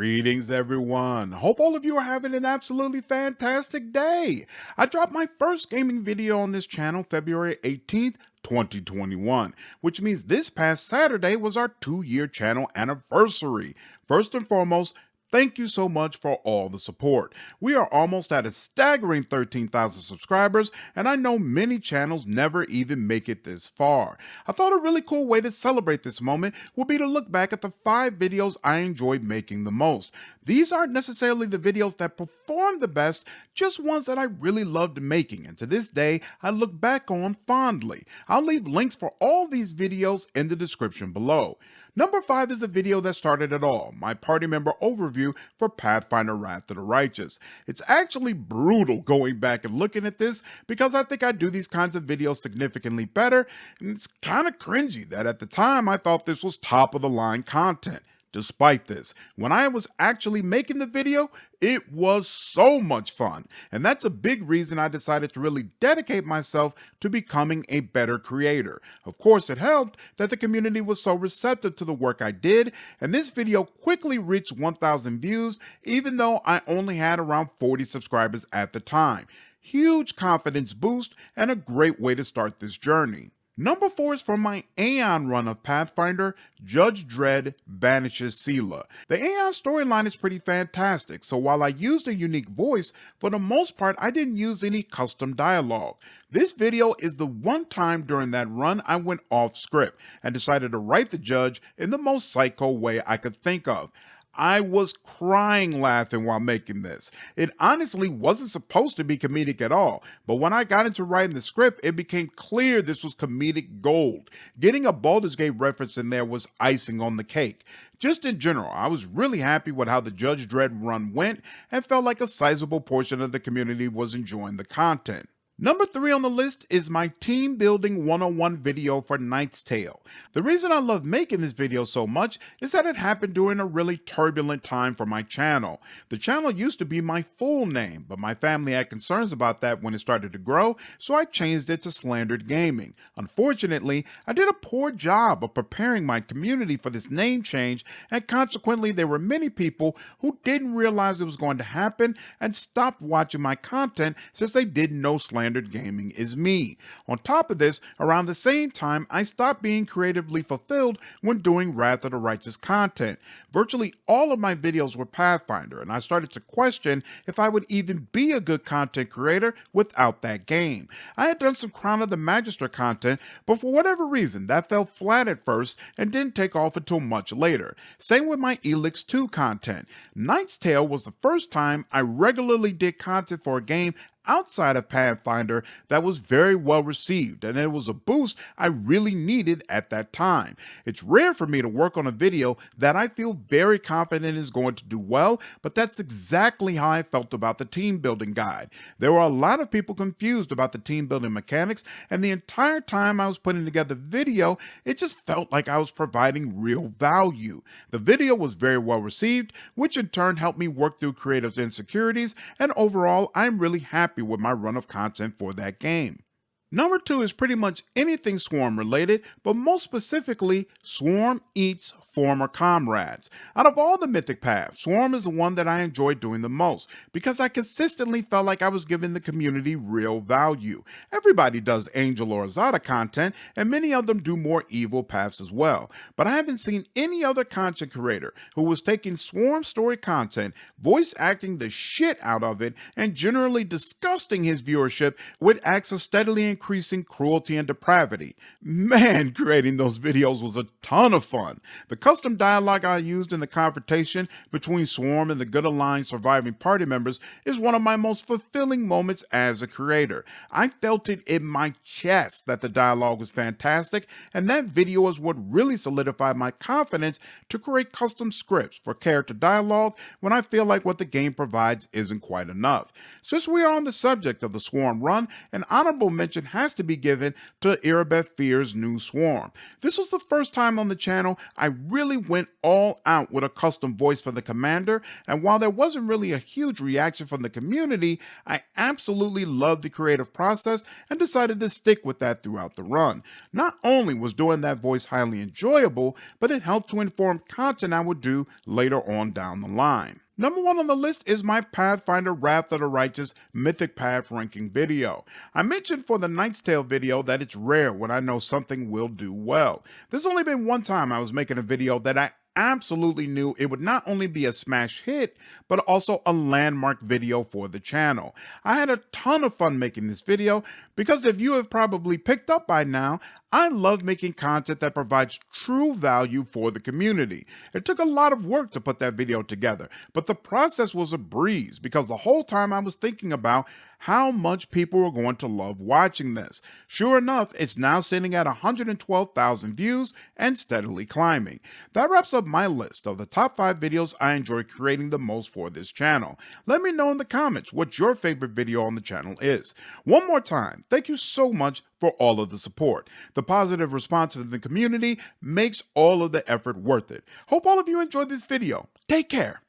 Greetings, everyone. Hope all of you are having an absolutely fantastic day. I dropped my first gaming video on this channel February 18th, 2021, which means this past Saturday was our 2-year channel anniversary. First and foremost, thank you so much for all the support. We are almost at a staggering 13,000 subscribers, and I know many channels never even make it this far. I thought a really cool way to celebrate this moment would be to look back at the 5 videos I enjoyed making the most. These aren't necessarily the videos that perform the best, just ones that I really loved making, and to this day, I look back on fondly. I'll leave links for all these videos in the description below. Number 5 is the video that started it all, my party member overview for Pathfinder Wrath of the Righteous. It's actually brutal going back and looking at this because I think I do these kinds of videos significantly better, and it's kind of cringy that at the time I thought this was top of the line content. Despite this, when I was actually making the video, it was so much fun, and that's a big reason I decided to really dedicate myself to becoming a better creator. Of course, it helped that the community was so receptive to the work I did, and this video quickly reached 1,000 views, even though I only had around 40 subscribers at the time. Huge confidence boost and a great way to start this journey. Number 4 is from my Aeon run of Pathfinder, Judge Dredd Banishes Seela. The Aeon storyline is pretty fantastic, so while I used a unique voice, for the most part I didn't use any custom dialogue. This video is the one time during that run I went off script and decided to write the judge in the most psycho way I could think of. I was crying laughing while making this. It honestly wasn't supposed to be comedic at all, but when I got into writing the script, it became clear this was comedic gold. Getting a Baldur's Gate reference in there was icing on the cake. Just in general, I was really happy with how the Judge Dredd run went and felt like a sizable portion of the community was enjoying the content. Number 3 on the list is my team building 101 video for Knight's Tale. The reason I love making this video so much is that it happened during a really turbulent time for my channel. The channel used to be my full name, but my family had concerns about that when it started to grow, so I changed it to Slandered Gaming. Unfortunately, I did a poor job of preparing my community for this name change, and consequently there were many people who didn't realize it was going to happen and stopped watching my content since they didn't know Slandered Gaming is me. On top of this, around the same time, I stopped being creatively fulfilled when doing Wrath of the Righteous content. Virtually all of my videos were Pathfinder, and I started to question if I would even be a good content creator without that game. I had done some Crown of the Magister content, but for whatever reason, that fell flat at first and didn't take off until much later. Same with my Elix 2 content. Knight's Tale was the first time I regularly did content for a game outside of Pathfinder that was very well received, and it was a boost I really needed at that time. It's rare for me to work on a video that I feel very confident is going to do well, but that's exactly how I felt about the team building guide. There were a lot of people confused about the team building mechanics, and the entire time I was putting together the video, it just felt like I was providing real value. The video was very well received, which in turn helped me work through creative insecurities, and overall I'm really happy with my run of content for that game. Number 2 is pretty much anything Swarm related, but most specifically, Swarm Eats Former Comrades. Out of all the mythic paths, Swarm is the one that I enjoyed doing the most, because I consistently felt like I was giving the community real value. Everybody does Angel or Azada content, and many of them do more evil paths as well, but I haven't seen any other content creator who was taking Swarm story content, voice acting the shit out of it, and generally disgusting his viewership with acts of steadily increasing cruelty and depravity. Man, creating those videos was a ton of fun. The custom dialogue I used in the confrontation between Swarm and the Good Alliance surviving party members is one of my most fulfilling moments as a creator. I felt it in my chest that the dialogue was fantastic, and that video is what really solidified my confidence to create custom scripts for character dialogue when I feel like what the game provides isn't quite enough. Since we are on the subject of the Swarm run, an honorable mention has to be given to Irabeth Fear's new swarm. This was the first time on the channel I really went all out with a custom voice for the commander, and while there wasn't really a huge reaction from the community, I absolutely loved the creative process and decided to stick with that throughout the run. Not only was doing that voice highly enjoyable, but it helped to inform content I would do later on down the line. Number 1 on the list is my Pathfinder Wrath of the Righteous Mythic Path ranking video. I mentioned for the Knight's Tale video that it's rare when I know something will do well. There's only been one time I was making a video that I absolutely knew it would not only be a smash hit, but also a landmark video for the channel. I had a ton of fun making this video because, if you have probably picked up by now, I love making content that provides true value for the community. It took a lot of work to put that video together, but the process was a breeze because the whole time I was thinking about how much people were going to love watching this. Sure enough, it's now sitting at 112,000 views and steadily climbing. That wraps up my list of the top 5 videos I enjoy creating the most for this channel. Let me know in the comments what your favorite video on the channel is. One more time, thank you so much for all of the support. The positive response from the community makes all of the effort worth it. Hope all of you enjoyed this video. Take care.